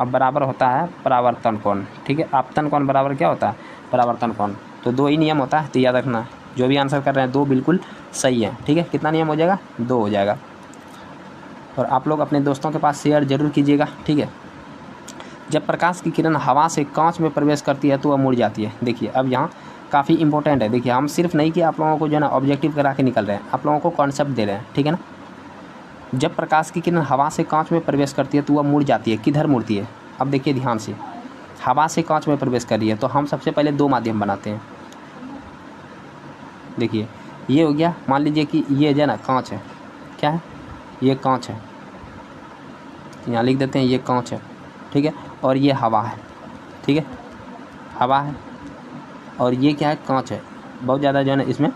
अब बराबर होता है परावर्तन कोण, ठीक है। आपतन कोण बराबर क्या होता है, परावर्तन कोण। तो दो ही नियम होता है, तो याद रखना। जो भी आंसर कर रहे हैं दो बिल्कुल सही है, ठीक है। कितना नियम हो जाएगा, 2 हो जाएगा। और आप लोग अपने दोस्तों के पास शेयर जरूर कीजिएगा, ठीक है। जब प्रकाश की किरण हवा से कांच में प्रवेश करती है तो वह मुड़ जाती है। देखिए अब यहाँ काफ़ी इंपॉर्टेंट है। देखिए हम सिर्फ नहीं कि आप लोगों को जो है ना ऑब्जेक्टिव करा के निकल रहे हैं, आप लोगों को कॉन्सेप्ट दे रहे हैं, ठीक है ना। जब प्रकाश की किरण हवा से कांच में प्रवेश करती है तो वह मुड़ जाती है। किधर मुड़ती है, अब देखिए ध्यान से, हवा से कांच में प्रवेश कर रही है तो हम सबसे पहले 2 माध्यम बनाते हैं। देखिए ये हो गया, मान लीजिए कि ये जो है ना कांच है, क्या है, ये कांच है, यहाँ लिख देते हैं ये कांच है, ठीक है। और ये हवा है, ठीक है, हवा है। और ये क्या है, कांच है, बहुत ज़्यादा जो है ना इसमें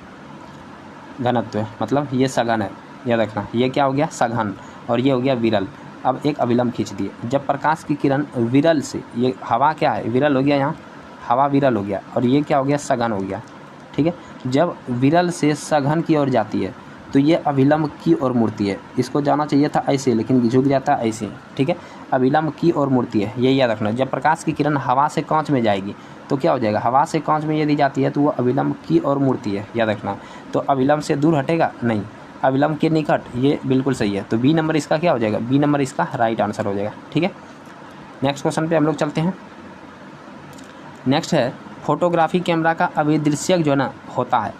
घनत्व है, मतलब ये सघन है, याद रखना। ये क्या हो गया, सघन, और ये हो गया विरल। अब एक अभिलंब खींच दिए। जब प्रकाश की किरण विरल से, ये हवा क्या है, विरल हो गया, यहाँ हवा विरल हो गया, और ये क्या हो गया, सघन हो गया, ठीक है। जब विरल से सघन की ओर जाती है तो ये अभिलंब की ओर मुड़ती है। इसको जाना चाहिए था ऐसे, लेकिन झुक जाता है ऐसे, ठीक है। अभिलंब की ओर मुड़ती है, ये याद रखना। जब प्रकाश की किरण हवा से कांच में जाएगी तो क्या हो जाएगा, हवा से कांच में यदि जाती है तो वो अभिलंब की ओर मुड़ती है, याद रखना। तो अभिलंब से दूर हटेगा नहीं, अभिलंब के निकट, ये बिल्कुल सही है। तो बी नंबर इसका क्या हो जाएगा, बी नंबर इसका राइट आंसर हो जाएगा, ठीक है। नेक्स्ट क्वेश्चन पे हम लोग चलते हैं। नेक्स्ट है, फोटोग्राफी कैमरा का अभिदृश्यक जो है ना होता है,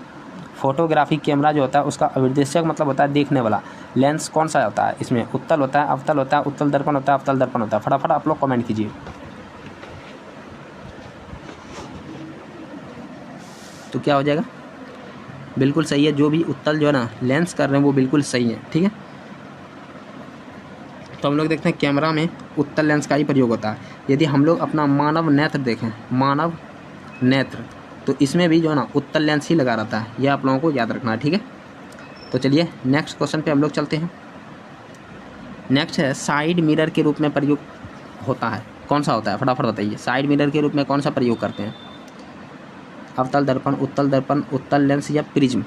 फोटोग्राफी कैमरा जो होता है उसका अभिदृश्यक मतलब होता है देखने वाला। लेंस कौन सा होता है इसमें, उत्तल होता है, अवतल होता है, उत्तल दर्पण होता है, अवतल दर्पण होता है। फटाफट आप लोग कमेंट कीजिए। तो क्या हो जाएगा, बिल्कुल सही है। जो भी उत्तल जो है ना लेंस कर रहे हैं वो बिल्कुल सही है, ठीक है। तो हम लोग देखते हैं कैमरा में उत्तल लेंस का ही प्रयोग होता है। यदि हम लोग अपना मानव नेत्र देखें, मानव नेत्र, तो इसमें भी जो है ना उत्तल लेंस ही लगा रहता है, यह आप लोगों को याद रखना है, ठीक है। तो चलिए नेक्स्ट क्वेश्चन पे हम लोग चलते हैं। नेक्स्ट है, साइड मिरर के रूप में प्रयोग होता है, कौन सा होता है, फटाफट बताइए। साइड मिरर के रूप में कौन सा प्रयोग करते हैं, अवतल दर्पण, उत्तल लेंस या प्रिज्म।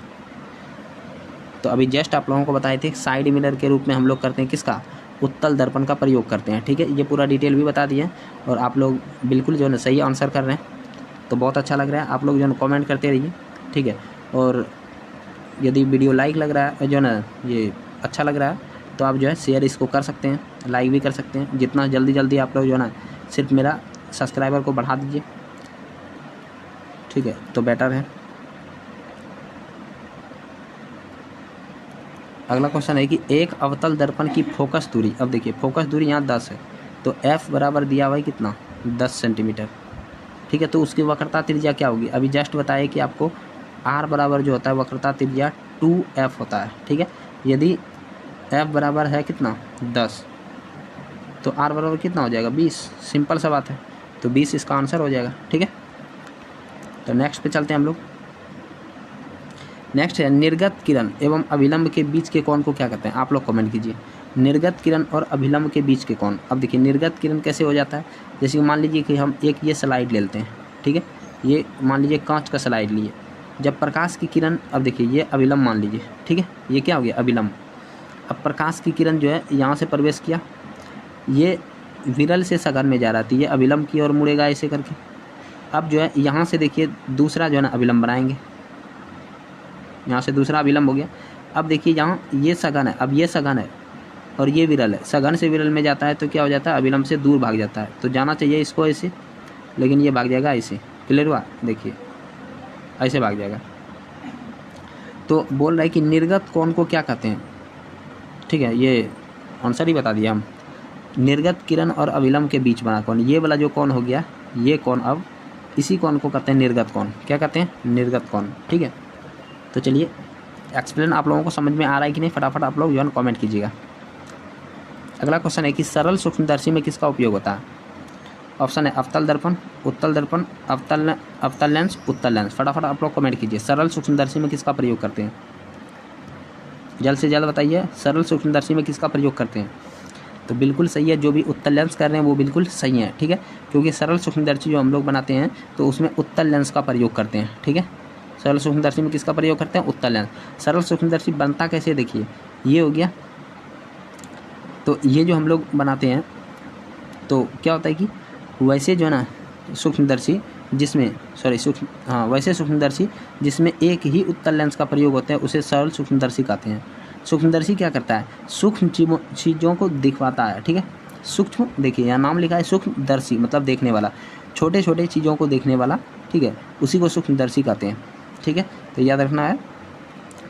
तो अभी जस्ट आप लोगों को बताए थे साइड मिरर के रूप में हम लोग करते हैं किसका, उत्तल दर्पण का प्रयोग करते हैं, ठीक है। ये पूरा डिटेल भी बता दिए और आप लोग बिल्कुल जो है ना सही आंसर कर रहे हैं, तो बहुत अच्छा लग रहा है। आप लोग जो है ना कमेंट करते रहिए, ठीक है। और यदि वीडियो लाइक लग रहा है, जो है ना ये अच्छा लग रहा है, तो आप जो है शेयर इसको कर सकते हैं, लाइक भी कर सकते हैं। जितना जल्दी आप लोग जो है ना सिर्फ मेरा सब्सक्राइबर को बढ़ा दीजिए, ठीक है, तो बेटर है। अगला क्वेश्चन है कि एक अवतल दर्पण की फोकस दूरी, अब देखिए फोकस दूरी यहाँ 10 है, तो f बराबर दिया हुआ है कितना, 10 सेंटीमीटर, ठीक है। तो उसकी वक्रता त्रिज्या क्या होगी, अभी जस्ट बताया कि आपको r बराबर जो होता है वक्रता त्रिज्या 2f होता है, ठीक है। यदि f बराबर है कितना, 10, तो r बराबर कितना हो जाएगा, 20। सिंपल सा बात है, तो 20 इसका आंसर हो जाएगा, ठीक है। तो नेक्स्ट पे चलते हैं हम लोग। नेक्स्ट है, निर्गत किरण एवं अभिलंब के बीच के कोण को क्या कहते हैं, आप लोग कमेंट कीजिए। निर्गत किरण और अभिलंब के बीच के कोण, अब देखिए निर्गत किरण कैसे हो जाता है, जैसे कि मान लीजिए कि हम एक ये स्लाइड ले लेते हैं, ठीक है। ये मान लीजिए कांच का स्लाइड लिए, जब प्रकाश की किरण, अब देखिए ये अभिलंब मान लीजिए, ठीक है, ये क्या हो गया, अभिलंब। अब प्रकाश की किरण जो है यहाँ से प्रवेश किया, ये विरल से सघन में जा रहा था, ये अविलंब की ओर मुड़ेगा ऐसे करके। अब जो है यहाँ से देखिए दूसरा जो है ना अविलंब बनाएंगे, यहाँ से दूसरा अविलंब हो गया। अब देखिए यहाँ ये सघन है, अब ये सघन है और ये विरल है, सघन से विरल में जाता है तो क्या हो जाता है, अविलंब से दूर भाग जाता है। तो जाना चाहिए इसको ऐसे, लेकिन ये भाग जाएगा ऐसे। क्लियर हुआ, देखिए ऐसे भाग जाएगा। तो बोल रहा है कि निर्गत कोण को क्या कहते हैं, ठीक है, ये आंसर ही बता दिया हम। निर्गत किरण और अविलंब के बीच बना कोण, ये वाला जो कोण हो गया, ये कोण, अब इसी कोण को कहते हैं निर्गत कोण। क्या कहते हैं, निर्गत कोण। ठीक है, तो चलिए एक्सप्लेन आप लोगों को समझ में आ रहा है कि नहीं, फटाफट आप लोग जो है कॉमेंट कीजिएगा। अगला क्वेश्चन है कि सरल सूक्ष्मदर्शी में किसका उपयोग होता है। ऑप्शन है अवतल दर्पण, उत्तल दर्पण, अवतल लेंस, उत्तल लेंस। फटाफट आप लोग कमेंट कीजिए, सरल सूक्ष्मदर्शी में किसका प्रयोग करते हैं, जल्द से जल्द बताइए। सरल सूक्ष्मदर्शी में किसका प्रयोग करते हैं, तो बिल्कुल सही है, जो भी उत्तल लेंस कर रहे हैं वो बिल्कुल सही है। ठीक है, क्योंकि सरल सूक्ष्मदर्शी जो हम लोग बनाते हैं तो उसमें उत्तल लेंस का प्रयोग करते हैं। ठीक है, सरल सूक्ष्मदर्शी में किसका प्रयोग करते हैं, उत्तल लेंस। सरल सूक्ष्मदर्शी बनता कैसे, देखिए ये हो गया। तो ये जो हम लोग बनाते हैं तो क्या होता है कि वैसे जो है ना सूक्ष्मदर्शी जिसमें वैसे सूक्ष्मदर्शी जिसमें एक ही उत्तल लेंस का प्रयोग होता है उसे सरल सूक्ष्मदर्शी कहते हैं। सूक्ष्मदर्शी क्या करता है, सूक्ष्म चीज़ों को दिखवाता है। ठीक है, सूक्ष्म, देखिए यहाँ नाम लिखा है सूक्ष्मदर्शी, मतलब देखने वाला, छोटे छोटे चीज़ों को देखने वाला। ठीक है, उसी को सूक्ष्मदर्शी कहते हैं। ठीक है, तो याद रखना है,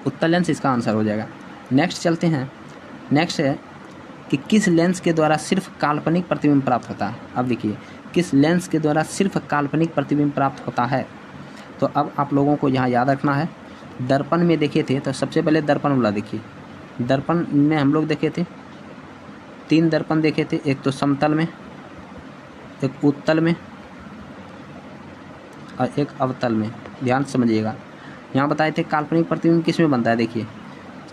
उत्तल लेंस इसका आंसर हो जाएगा। नेक्स्ट चलते हैं। नेक्स्ट है कि किस लेंस के द्वारा सिर्फ काल्पनिक प्रतिबिंब प्राप्त होता है। अब देखिए किस लेंस के द्वारा सिर्फ काल्पनिक प्रतिबिंब प्राप्त होता है, तो अब आप लोगों को यहाँ याद रखना है। दर्पण में देखे थे तो सबसे पहले दर्पण वाला देखिए, दर्पण में हम लोग देखे थे 3 दर्पण देखे थे, एक तो समतल में, एक उत्तल में और एक अवतल में। ध्यान से समझिएगा, यहाँ बताए थे काल्पनिक प्रतिबिंब किस में बनता है। देखिए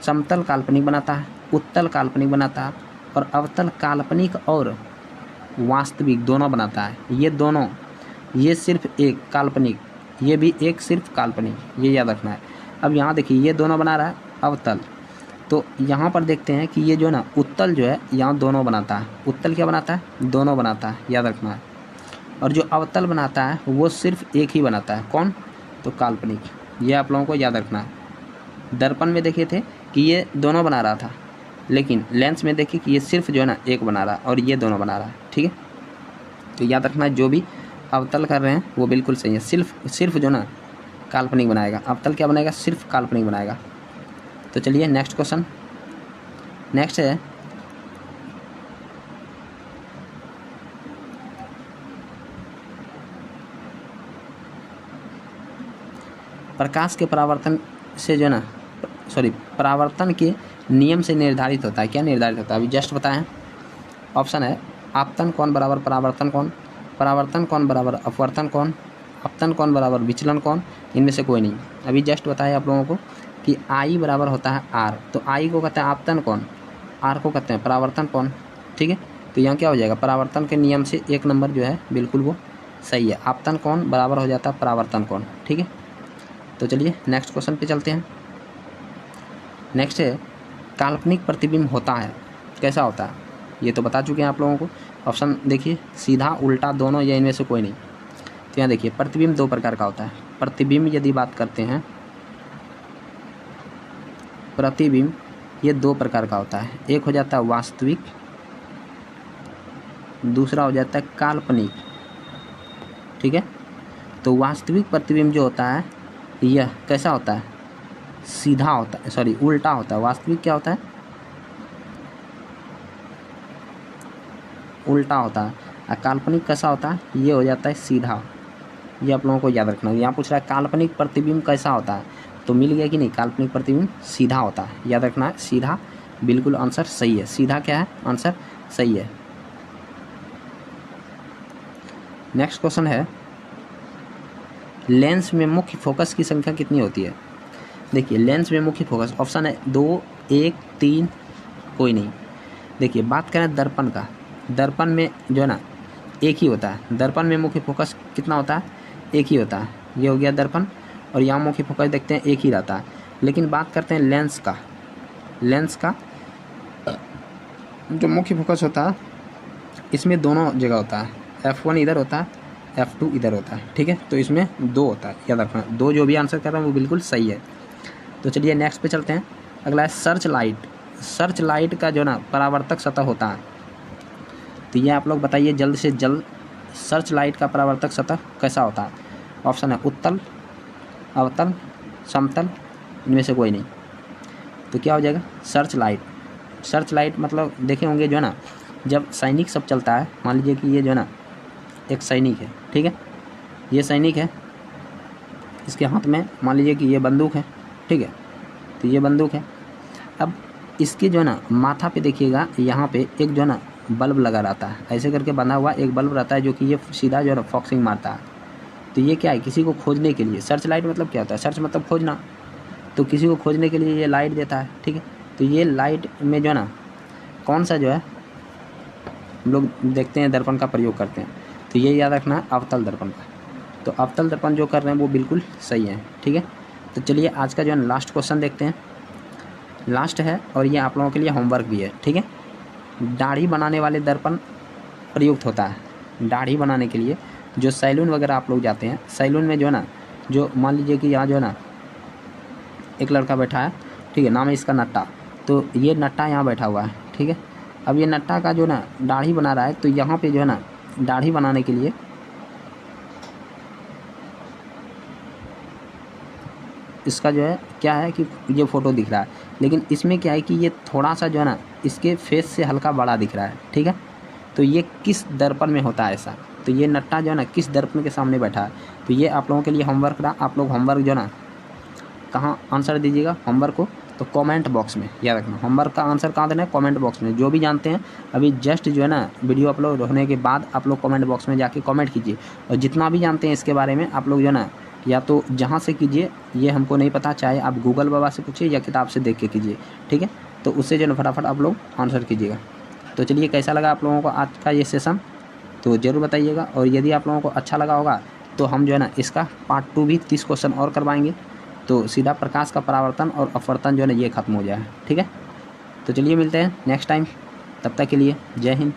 समतल काल्पनिक बनाता है, उत्तल काल्पनिक बनाता है और अवतल काल्पनिक और वास्तविक दोनों बनाता है। ये दोनों, ये सिर्फ एक काल्पनिक, ये भी एक सिर्फ काल्पनिक, ये याद रखना है। अब यहाँ देखिए ये दोनों बना रहा है अवतल, तो यहाँ पर देखते हैं कि ये जो है ना उत्तल जो है यहाँ दोनों बनाता है। उत्तल क्या बनाता है, दोनों बनाता है, याद रखना है। और जो अवतल बनाता है वो सिर्फ एक ही बनाता है, कौन, तो काल्पनिक। ये आप लोगों को याद रखना है। दर्पण में देखे थे कि ये दोनों बना रहा था, लेकिन लेंस में देखिए कि ये सिर्फ जो है ना एक बना रहा है और ये दोनों बना रहा है। ठीक है, तो याद रखना है जो भी अवतल कर रहे हैं वो बिल्कुल सही है, सिर्फ जो ना काल्पनिक बनाएगा। अवतल क्या बनाएगा, सिर्फ काल्पनिक बनाएगा। तो चलिए नेक्स्ट क्वेश्चन। नेक्स्ट है प्रकाश के परावर्तन से जो है ना परावर्तन के नियम से निर्धारित होता है। क्या निर्धारित होता है, अभी जस्ट बताएं। ऑप्शन है आपतन कोण बराबर परावर्तन कोण, परावर्तन कोण बराबर अपवर्तन कोण, अपतन कोण बराबर विचलन कोण, इनमें से कोई नहीं। अभी जस्ट बताया आप लोगों को कि आई बराबर होता है आर, तो आई को कहते हैं आपतन कोण, आर को कहते हैं परावर्तन कोण। ठीक है, तो यहाँ क्या हो जाएगा, परावर्तन के नियम से 1 नंबर जो है बिल्कुल वो सही है। आपतन कोण बराबर हो जाता है परावर्तन कोण। ठीक है, तो चलिए नेक्स्ट क्वेश्चन पे चलते हैं। नेक्स्ट है काल्पनिक प्रतिबिंब होता है, कैसा होता है, ये तो बता चुके हैं आप लोगों को। ऑप्शन देखिए सीधा, उल्टा, दोनों, या इनमें से कोई नहीं। तो यहाँ देखिए प्रतिबिंब 2 प्रकार का होता है। प्रतिबिंब यदि बात करते हैं, प्रतिबिंब ये 2 प्रकार का होता है। एक हो जाता है वास्तविक, दूसरा हो जाता है काल्पनिक। ठीक है, तो वास्तविक प्रतिबिंब जो होता है यह कैसा होता है, सीधा होता है, उल्टा होता है। वास्तविक क्या होता है, उल्टा होता है। और काल्पनिक कैसा होता है, ये हो जाता है सीधा। ये आप लोगों को याद रखना है। यहाँ पूछ रहा है काल्पनिक प्रतिबिंब कैसा होता है, तो मिल गया कि नहीं, काल्पनिक प्रतिबिंब सीधा होता है। याद रखना है, सीधा बिल्कुल आंसर सही है। सीधा क्या है, आंसर सही है। नेक्स्ट क्वेश्चन है लेंस में मुख्य फोकस की संख्या कितनी होती है। देखिए लेंस में मुख्य फोकस, ऑप्शन है 2, 1, 3, कोई नहीं। देखिए बात करें दर्पण का, दर्पण में जो है ना एक ही होता है। दर्पण में मुख्य फोकस कितना होता है, एक ही होता है। ये हो गया दर्पण, और यहाँ मुख्य फोकस देखते हैं एक ही रहता है। लेकिन बात करते हैं लेंस का, लेंस का जो मुख्य फोकस होता है इसमें दोनों जगह होता है, F1 इधर होता है, F2 इधर होता है, ठीक है। तो इसमें 2 होता है, याद रखना। 2 जो भी आंसर कर रहे हैं वो बिल्कुल सही है। तो चलिए नेक्स्ट पे चलते हैं। अगला है सर्च लाइट। सर्च लाइट का जो ना परावर्तक सतह होता है, तो ये आप लोग बताइए जल्द से जल्द, सर्च लाइट का परावर्तक सतह कैसा होता है? ऑप्शन है उत्तल, अवतल, समतल, इनमें से कोई नहीं। तो क्या हो जाएगा? Search light. सर्च लाइट मतलब देखे होंगे जो है ना, जब सैनिक सब चलता है, मान लीजिए कि ये जो है ना एक सैनिक है, ठीक है, ये सैनिक है, इसके हाथ में मान लीजिए कि ये बंदूक है, ठीक है, तो ये बंदूक है। अब इसके जो है ना माथा पे देखिएगा, यहाँ पे एक जो है ना बल्ब लगा रहता है, ऐसे करके बना हुआ एक बल्ब रहता है, जो कि ये सीधा जो है ना फॉक्सिंग मारता है। तो ये क्या है? किसी को खोजने के लिए। सर्च लाइट मतलब क्या होता है? सर्च मतलब खोजना, तो किसी को खोजने के लिए ये लाइट देता है, ठीक है। तो ये लाइट में जो है ना कौन सा जो है हम लोग देखते हैं दर्पण का प्रयोग करते हैं, तो ये याद रखना है अवतल दर्पण का। तो अवतल दर्पण जो कर रहे हैं वो बिल्कुल सही है, ठीक है। तो चलिए आज का जो है लास्ट क्वेश्चन देखते हैं। लास्ट है और ये आप लोगों के लिए होमवर्क भी है, ठीक है। दाढ़ी बनाने वाले दर्पण प्रयुक्त होता है। दाढ़ी बनाने के लिए जो सैलून वगैरह आप लोग जाते हैं, सैलून में जो है ना, जो मान लीजिए कि यहाँ जो है ना एक लड़का बैठा है, ठीक है, नाम है इसका नट्टा। तो ये नट्टा यहाँ बैठा हुआ है, ठीक है। अब ये नट्टा का जो ना दाढ़ी बना रहा है, तो यहाँ पे जो है ना दाढ़ी बनाने के लिए इसका जो है क्या है कि ये फ़ोटो दिख रहा है, लेकिन इसमें क्या है कि ये थोड़ा सा जो है ना इसके फेस से हल्का बड़ा दिख रहा है, ठीक है। तो ये किस दर्पण में होता है ऐसा? तो ये नट्टा जो है ना किस दर्पण के सामने बैठा है? तो ये आप लोगों के लिए होमवर्क रहा। आप लोग होमवर्क जो है ना कहाँ आंसर दीजिएगा होमवर्क को? तो कमेंट बॉक्स में, याद रखना होमवर्क का आंसर कहाँ देना है? कमेंट बॉक्स में। जो भी जानते हैं अभी जस्ट जो है ना वीडियो अपलोड होने के बाद आप लोग कमेंट बॉक्स में जाके कमेंट कीजिए, और जितना भी जानते हैं इसके बारे में आप लोग जो है ना या तो जहाँ से कीजिए, ये हमको नहीं पता, चाहे आप गूगल बाबा से पूछिए या किताब से देख के कीजिए, ठीक है। तो उससे जो है ना फटाफट आप लोग आंसर कीजिएगा। तो चलिए कैसा लगा आप लोगों को आज का ये सेशन, तो ज़रूर बताइएगा। और यदि आप लोगों को अच्छा लगा होगा तो हम जो है ना इसका पार्ट 2 भी 30 क्वेश्चन और करवाएंगे, तो सीधा प्रकाश का परावर्तन और अपवर्तन जो है ना ये खत्म हो जाए, ठीक है। तो चलिए मिलते हैं नेक्स्ट टाइम, तब तक के लिए जय हिंद।